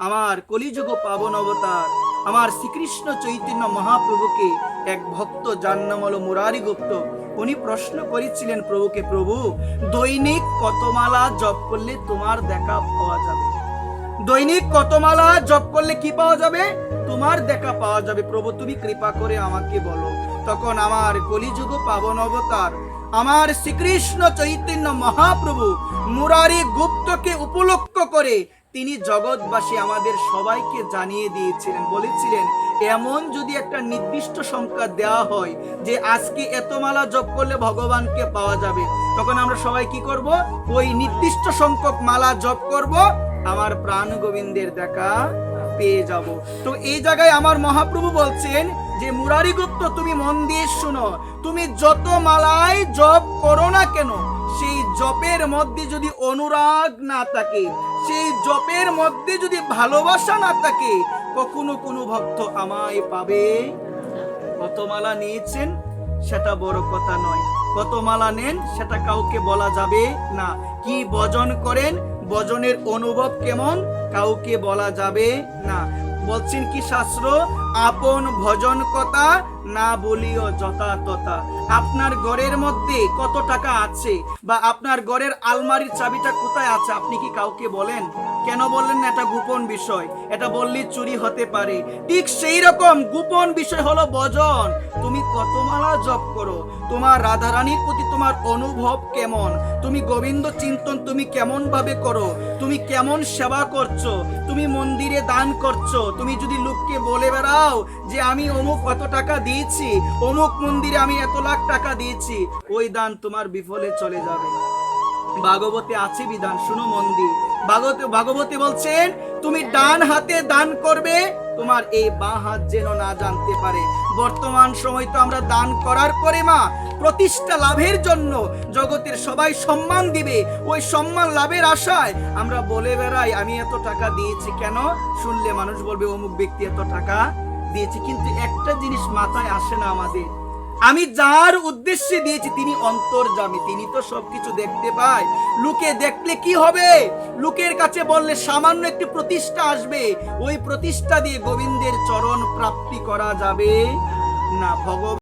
আমার কলিযুগ পাবন অবতার আমার শ্রীকৃষ্ণ চৈতন্য মহাপ্রভুকে এক ভক্ত যার নাম হলো মুরারি গুপ্ত, উনি প্রশ্ন করেছিলেন প্রভুকে, প্রভু দৈনিক কত মালা জপ করলে তোমার দেখা পাওয়া যাবে? দৈনিক কত মালা জপ করলে কি পাওয়া যাবে? তোমার দেখা পাওয়া যাবে। প্রভু তুমি কৃপা করে আমাকে বলো। তখন আমার কলিযুগ পাবন অবতার আমার শ্রীকৃষ্ণ চৈতন্য মহাপ্রভু মুরারি গুপ্তকে উপলক্ষ করে তিনি জগৎবাসী আমাদের সবাইকে জানিয়ে দিয়েছিলেন, বলেছিলেন এমন যদি একটা নির্দিষ্ট সংখ্যা দেওয়া হয় যে আজকে এত মালা জপ করলে ভগবানকে পাওয়া যাবে, তখন আমরা সবাই কি করব? ওই নির্দিষ্ট সংখ্যক মালা জপ করব, আমার প্রাণ গোবিন্দের দেখা পেয়ে যাব। তো এই জায়গায় আমার মহাপ্রভু বলছেন যে মুরারি গুপ্ত তুমি মন দিয়ে শুনো, তুমি যত মালাই জপ করো না কেন, সেই জপের মধ্যে যদি অনুরাগ না থাকে, সেই জপের মধ্যে যদি ভালোবাসা না থাকে, কখনো কোনো ভক্ত আমায় পাবে। কত মালা নিয়েছেন সেটা বড় কথা নয়, কত মালা নেন সেটা কাউকে বলা যাবে না, কি ভজন করেন, ভজনের অনুভব কেমন কাউকে বলা যাবে না। বলছেন কি শাস্ত্র, আপন ভজন কথা না বলিও যথা তথা। আপনার ঘরের মধ্যে কত টাকা আছে বা আপনার ঘরের আলমারির চাবিটা কোথায় আছে আপনি কি কাউকে বলেন? কেন বললেন না? এটা গোপন বিষয়, এটা বললে চুরি হতে পারে। ঠিক সেই রকম গোপন বিষয় হলো ভজন। তুমি কত মালা জপ করো, তোমার রাধারানীর প্রতি তোমার অনুভব কেমন, তুমি গোবিন্দ চিন্তন তুমি কেমন ভাবে করো, তুমি কেমন সেবা করছো, তুমি মন্দিরে দান করছো, তুমি যদি লোককে বলে বেড়াও যে আমি অমুক কত টাকা দিয়েছি, অমুক মন্দিরে আমি এত লাখ টাকা দিয়েছি, ওই দান তোমার বিফলে চলে যাবে। ভাগবতে আছে বিধান, শুনো মন্দির। ভাগবতে বলছেন তুমি ডান হাতে দান করবে, তোমার এই বাঁ হাত যেন না জানতে পারে। বর্তমান সময় তো আমরা দান করার পরে মা প্রতিষ্ঠা লাভের জন্য জগতের সবাই সম্মান দিবে, ওই সম্মান লাভের আশায় আমরা বলে বেড়াই আমি এত টাকা দিয়েছি। কেন? শুনলে মানুষ বলবে অমুক ব্যক্তি এত টাকা দিয়েছে। কিন্তু একটা জিনিস মাথায় আসে না আমাদের, আমি যার উদ্দেশ্যে দিয়েছি তিনি অন্তর্যামী, তিনি তো সবকিছু দেখতে পায়। লোকে দেখলে কি হবে? লোকের কাছে বললে সামান্য একটি প্রতিষ্ঠা আসবে, ওই প্রতিষ্ঠা দিয়ে গোবিন্দের চরণ প্রাপ্তি করা যাবে না। ভগবান